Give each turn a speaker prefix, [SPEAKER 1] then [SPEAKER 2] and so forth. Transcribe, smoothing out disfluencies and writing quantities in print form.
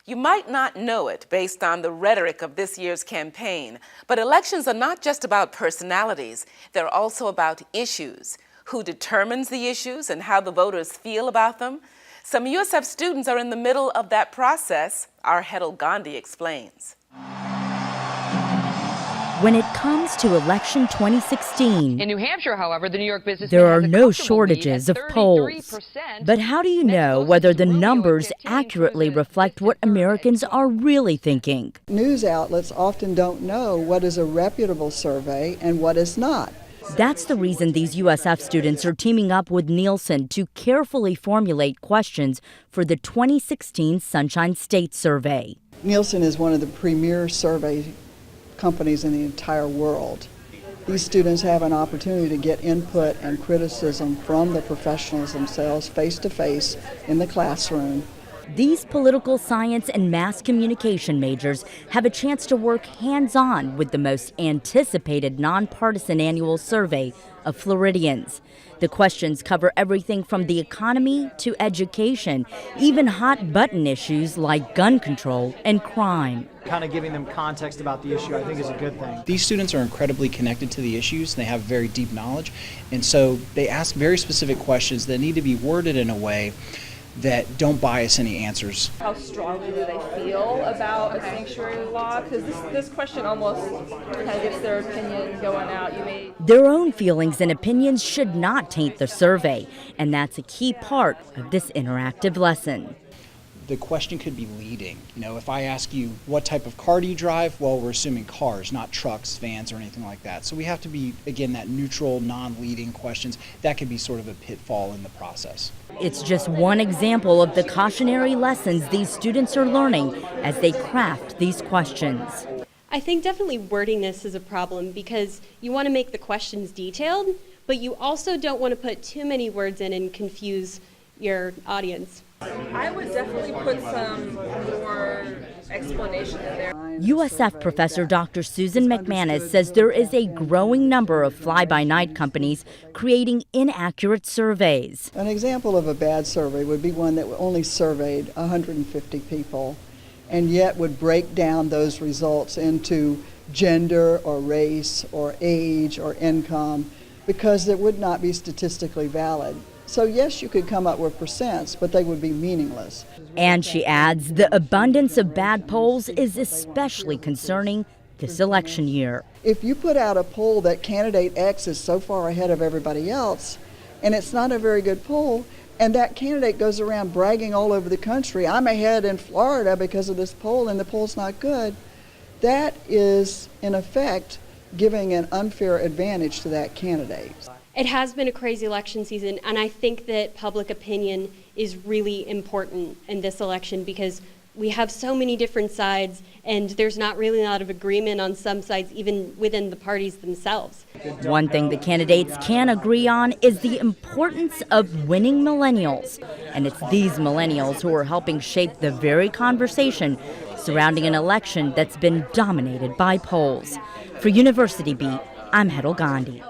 [SPEAKER 1] You might not know it based on the rhetoric of this year's campaign, but elections are not just about personalities. They're also about issues. Who determines the issues and how the voters feel about them? Some USF students are in the middle of that process. Our Hetal Gandhi explains.
[SPEAKER 2] When it comes to election 2016,
[SPEAKER 3] in New Hampshire, however, the New York business
[SPEAKER 2] there are no shortages of polls. But how do you know whether the numbers accurately reflect what Americans are really thinking?
[SPEAKER 4] News outlets often don't know what is a reputable survey and what is not.
[SPEAKER 2] That's the reason these USF students are teaming up with Nielsen to carefully formulate questions for the 2016 Sunshine State Survey.
[SPEAKER 4] Nielsen is one of the premier survey companies in the entire world. These students have an opportunity to get input and criticism from the professionals themselves face to face in the classroom.
[SPEAKER 2] These political science and mass communication majors have a chance to work hands-on with the most anticipated nonpartisan annual survey of Floridians. The questions cover everything from the economy to education, even hot-button issues like gun control and crime.
[SPEAKER 5] Kind of giving them context about the issue, I think, is a good thing.
[SPEAKER 6] These students are incredibly connected to the issues. They have very deep knowledge, and so they ask very specific questions that need to be worded in a way that don't bias any answers.
[SPEAKER 7] How strongly do they feel about a sanctuary law? Because this question almost kind of gets their opinion going out.
[SPEAKER 2] Their own feelings and opinions should not taint the survey, and that's a key part of this interactive lesson.
[SPEAKER 6] The question could be leading. If I ask you, what type of car do you drive? Well, we're assuming cars, not trucks, vans, or anything like that. So we have to be, again, that neutral, non-leading questions. That could be sort of a pitfall in the process.
[SPEAKER 2] It's just one example of the cautionary lessons these students are learning as they craft these questions.
[SPEAKER 8] I think definitely wording this is a problem because you want to make the questions detailed, but you also don't want to put too many words in and confuse your audience.
[SPEAKER 7] I would definitely put some more explanation in there.
[SPEAKER 2] USF professor Dr. Susan McManus says there is a growing number of fly-by-night companies creating inaccurate surveys.
[SPEAKER 4] An example of a bad survey would be one that only surveyed 150 people and yet would break down those results into gender or race or age or income because it would not be statistically valid. So yes, you could come up with percents, but they would be meaningless.
[SPEAKER 2] And she adds, the abundance of bad polls is especially concerning this election year.
[SPEAKER 4] If you put out a poll that candidate X is so far ahead of everybody else, and it's not a very good poll, and that candidate goes around bragging all over the country, I'm ahead in Florida because of this poll, and the poll's not good, that is, in effect, giving an unfair advantage to that candidate.
[SPEAKER 8] It has been a crazy election season, and I think that public opinion is really important in this election because we have so many different sides, and there's not really a lot of agreement on some sides, even within the parties themselves.
[SPEAKER 2] One thing the candidates can agree on is the importance of winning millennials. And it's these millennials who are helping shape the very conversation surrounding an election that's been dominated by polls. For University Beat, I'm Hetal Gandhi.